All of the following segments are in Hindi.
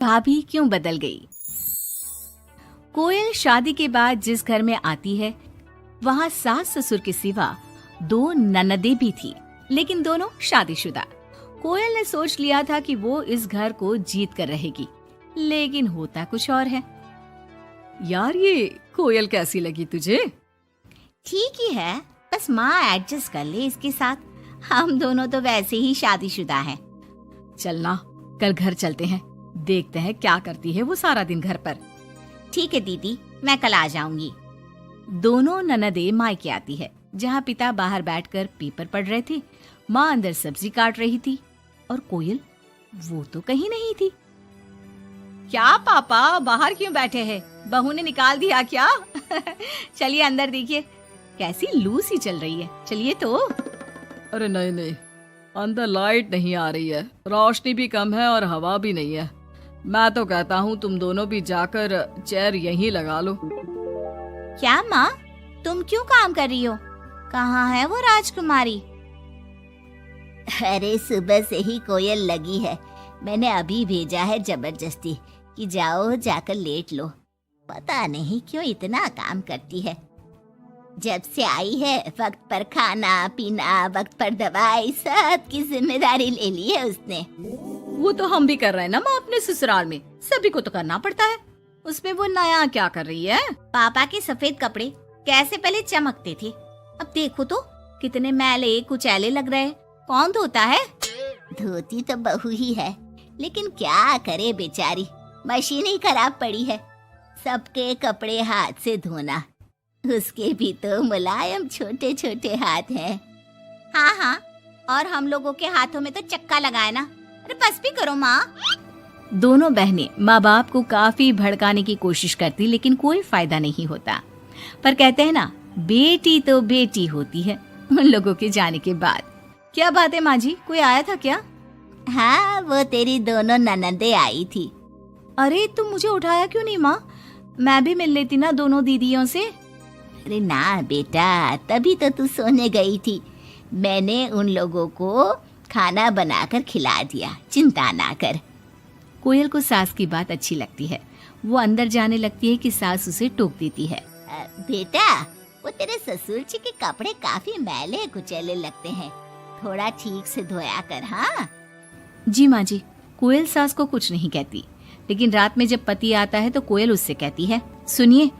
भाभी क्यों बदल गई। कोयल शादी के बाद जिस घर में आती है वहाँ सास ससुर के सिवा 2 ननदें भी थी, लेकिन दोनों शादीशुदा। कोयल ने सोच लिया था कि वो इस घर को जीत कर रहेगी, लेकिन होता कुछ और है। यार ये कोयल कैसी लगी तुझे? ठीक ही है, बस माँ एडजस्ट कर ले इसके साथ। हम दोनों तो वैसे ही शादीशुदा हैं। चलना कल घर चलते हैं, देखते हैं क्या करती है वो सारा दिन घर पर। ठीक है दीदी, मैं कल आ जाऊंगी। दोनों ननदें मायके आती है, जहाँ पिता बाहर बैठकर पेपर पढ़ रहे थे, माँ अंदर सब्जी काट रही थी और कोयल वो तो कहीं नहीं थी। क्या पापा बाहर क्यों बैठे हैं? बहू ने निकाल दिया क्या? चलिए अंदर देखिए, कैसी लू सी चल रही है। चलिए तो। अरे नहीं नहीं, अंदर लाइट नहीं आ रही है, रोशनी भी कम है और हवा भी नहीं है। मैं तो कहता हूँ तुम दोनों भी जाकर चेयर यहीं लगा लो। क्या माँ, तुम क्यों काम कर रही हो? कहाँ है वो राजकुमारी? अरे सुबह से ही कोयल लगी है, मैंने अभी भेजा है जबरदस्ती कि जाओ जाकर लेट लो। पता नहीं क्यों इतना काम करती है। जब से आई है वक्त पर खाना पीना, वक्त पर दवाई, सब की जिम्मेदारी ले ली है उसने। वो तो हम भी कर रहे हैं ना माँ, अपने ससुराल में सभी को तो करना पड़ता है। उसमें वो नया क्या कर रही है? पापा के सफेद कपड़े कैसे पहले चमकते थे, अब देखो तो कितने मैले कुचैले लग रहे। कौन धोता है? धोती तो बहू ही है, लेकिन क्या करे बेचारी, मशीन ही खराब पड़ी है। सबके कपड़े हाथ से धोना, उसके भी तो मुलायम छोटे छोटे हाथ हैं। हाँ हाँ, और हम लोगों के हाथों में तो चक्का लगाए ना। अरे बस भी करो माँ। दोनों बहनें माँ बाप को काफी भड़काने की कोशिश करती, लेकिन कोई फायदा नहीं होता। पर कहते हैं ना, बेटी तो बेटी होती है उन लोगों के जाने के बाद। क्या बात है माँ जी, कोई आया था क्या? हाँ, वो तेरी दोनों ननदें आई थी। अरे तुम मुझे उठाया क्यों नहीं माँ? मैं भी मिल लेती ना दोनों दीदियों से। अरे ना बेटा, तभी तो तू सोने गई थी। मैंने उन लोगों को खाना बनाकर खिला दिया, चिंता ना कर। कोयल को सास की बात अच्छी लगती है, वो अंदर जाने लगती है कि सास उसे टोक देती है। बेटा, वो तेरे ससुर जी के कपड़े काफी मैले कुचैले लगते हैं, थोड़ा ठीक से धोया कर। हाँ जी माँ जी। कोयल सास को कुछ नहीं कहती, लेकिन रात में जब पति आता है तो कोयल उससे कहती है, सुनिए,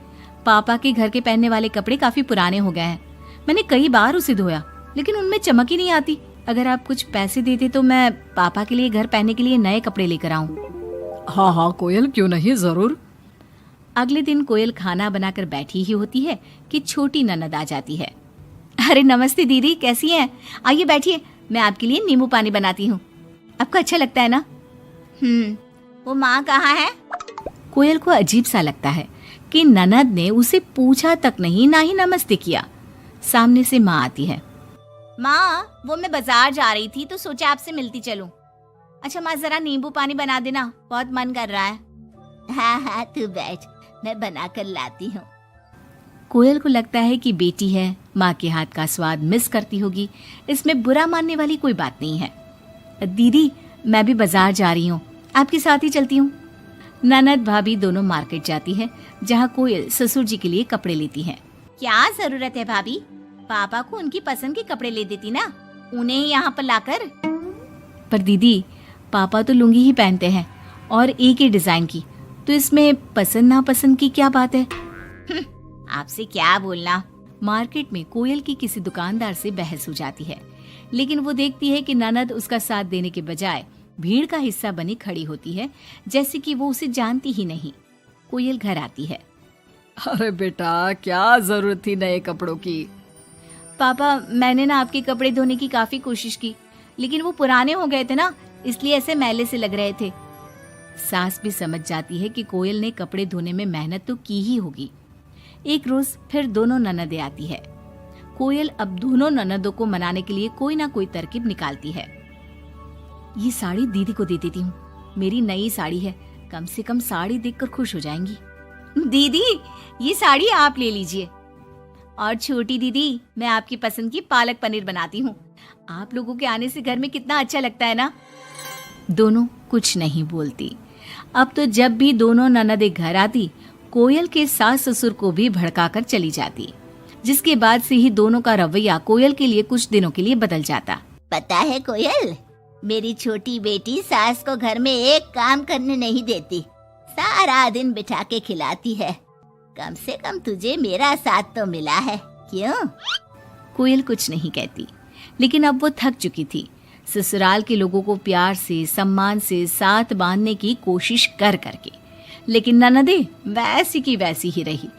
पापा के घर के पहनने वाले कपड़े काफी पुराने हो गए हैं। मैंने कई बार उसे धोया, लेकिन उनमें चमक ही नहीं आती। अगर आप कुछ पैसे देते तो मैं पापा के लिए घर पहनने के लिए नए कपड़े लेकर आऊं। हाँ हाँ कोयल, क्यों नहीं, जरूर। अगले दिन कोयल खाना बनाकर बैठी ही होती है कि छोटी ननद आ जाती है। अरे नमस्ते दीदी, कैसी हैं? आइए बैठिए, मैं आपके लिए नींबू पानी बनाती हूँ। आपको अच्छा लगता है ना? वो माँ कहाँ है? कोयल को अजीब सा लगता है कि ननद ने उसे पूछा तक नहीं, ना ही नमस्ते किया। सामने से माँ आती है। माँ, वो मैं बाजार जा रही थी तो सोचा आपसे मिलती चलूं। अच्छा माँ, जरा नींबू पानी बना देना, बहुत मन कर रहा है। हाँ हाँ, तू बैठ, मैं बना कर लाती हूँ। कोयल को लगता है कि बेटी है, माँ के हाथ का स्वाद मिस करती होगी। इसमें बुरा मानने वाली कोई बात नहीं है। दीदी, मैं भी बाजार जा रही हूँ, आपके साथ ही चलती हूँ। ननद भाभी दोनों मार्केट जाती है, जहाँ कोयल ससुर जी के लिए कपड़े लेती है। क्या जरूरत है भाभी, पापा को उनकी पसंद के कपड़े ले देती ना, उन्हें ही यहाँ पर लाकर। पर दीदी, पापा तो लुंगी ही पहनते हैं और एक ही डिजाइन की, तो इसमें पसंद नापसंद की क्या बात है? आपसे क्या बोलना। मार्केट में कोयल की किसी दुकानदार से बहस हो जाती है, लेकिन वो देखती है कि ननद उसका साथ देने के बजाय भीड़ का हिस्सा बनी खड़ी होती है, जैसे कि वो उसे जानती ही नहीं। कोयल घर आती है। अरे बेटा, क्या जरूरत थी नए कपड़ों की? पापा, मैंने ना आपके कपड़े धोने की काफी कोशिश की, लेकिन वो पुराने हो गए थे ना, इसलिए ऐसे मैले से लग रहे थे। सास भी समझ जाती है कि कोयल ने कपड़े धोने में मेहनत तो की ही होगी। एक रोज फिर दोनों ननदें आती है। कोयल अब दोनों ननदों को मनाने के लिए कोई ना कोई तरकीब निकालती है। ये साड़ी दीदी को दे देती हूँ, मेरी नई साड़ी है, कम से कम साड़ी देखकर खुश हो जाएंगी। दीदी, ये साड़ी आप ले लीजिए। और छोटी दीदी, मैं आपकी पसंद की पालक पनीर बनाती हूँ, आप लोगों के आने से घर में कितना अच्छा लगता है ना। दोनों कुछ नहीं बोलती। अब तो जब भी दोनों ननदें घर आती, कोयल के सास ससुर को भी भड़काकर चली जाती, जिसके बाद से ही दोनों का रवैया कोयल के लिए कुछ दिनों के लिए बदल जाता। पता है कोयल, मेरी छोटी बेटी सास को घर में एक काम करने नहीं देती, सारा दिन बिठा के खिलाती है। कम से कम तुझे मेरा साथ तो मिला है, क्यों? कोयल कुछ नहीं कहती, लेकिन अब वो थक चुकी थी। ससुराल के लोगों को प्यार से सम्मान से साथ बांधने की कोशिश कर करके, लेकिन ननदें वैसी की वैसी ही रही।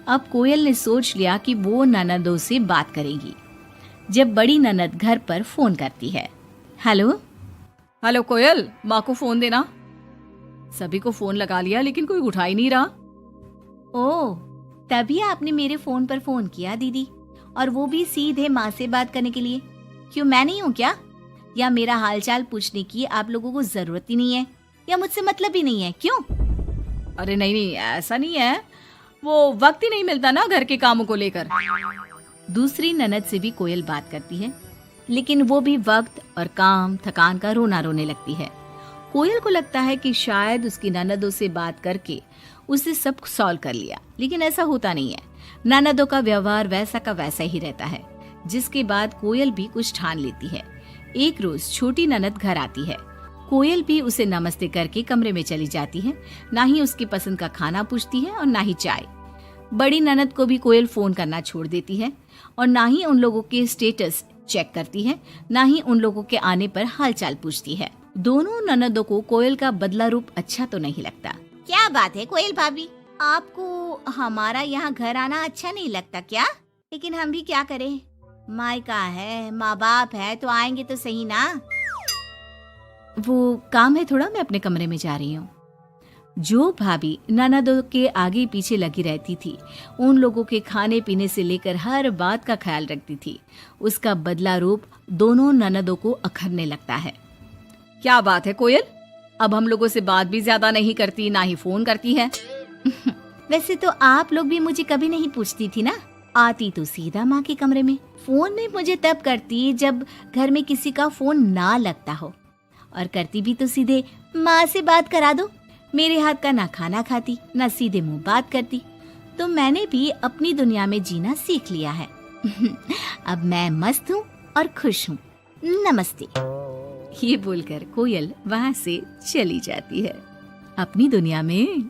अब कोयल ने सोच लिया कि वो ननदों से बात करेगी। जब बड़ी ननद घर पर फोन करती है, हेलो हेलो कोयल, माँ को फोन देना। सभी को फोन लगा लिया लेकिन कोई उठा ही नहीं रहा। ओह, तभी आपने मेरे फोन पर फोन किया दीदी, और वो भी सीधे माँ से बात करने के लिए। क्यों, मैं नहीं हूँ क्या? या मेरा हालचाल पूछने की आप लोगों को जरूरत ही नहीं है, या मुझसे मतलब ही नहीं है? क्यों? अरे नहीं नहीं, ऐसा नहीं है, वो वक्त ही नहीं मिलता ना घर के कामों को लेकर। दूसरी ननद से भी कोयल बात करती है, लेकिन वो भी वक्त और काम थकान का रोना रोने लगती है। कोयल को लगता है कि शायद उसकी ननदों से बात करके उसे सब सॉल्व कर लिया, लेकिन ऐसा होता नहीं है। ननदों का व्यवहार वैसा का वैसा ही रहता है, जिसके बाद कोयल भी कुछ ठान लेती है। एक रोज छोटी ननद घर आती है। कोयल भी उसे नमस्ते करके कमरे में चली जाती है। ना ही उसकी पसंद का खाना पूछती है और ना ही चाय। बड़ी ननद को भी कोयल फोन करना छोड़ देती है, और ना ही उन लोगों के स्टेटस चेक करती है, ना ही उन लोगों के आने पर हालचाल पूछती है। दोनों ननदों को कोयल का बदला रूप अच्छा तो नहीं लगता। क्या बात है कोयल भाभी, आपको हमारा यहाँ घर आना अच्छा नहीं लगता क्या? लेकिन हम भी क्या करें, मायका है, माँ बाप है, तो आएंगे तो सही ना। वो काम है थोड़ा, मैं अपने कमरे में जा रही हूँ। जो भाभी ननदों के आगे पीछे लगी रहती थी, उन लोगों के खाने पीने से लेकर हर बात का ख्याल रखती थी, उसका बदला रूप दोनों ननदों को अखरने लगता है। क्या बात है कोयल, अब हम लोगों से बात भी ज्यादा नहीं करती, ना ही फोन करती है। वैसे तो आप लोग भी मुझे कभी नहीं पूछती थी ना, आती तो सीधा माँ के कमरे में। फोन में मुझे तब करती जब घर में किसी का फोन ना लगता हो, और करती भी तो सीधे माँ से बात करा दो। मेरे हाथ का ना खाना खाती, ना सीधे मुंह बात करती। तो मैंने भी अपनी दुनिया में जीना सीख लिया है। अब मैं मस्त हूँ और खुश हूँ। नमस्ते। ये बोलकर कोयल वहां से चली जाती है अपनी दुनिया में।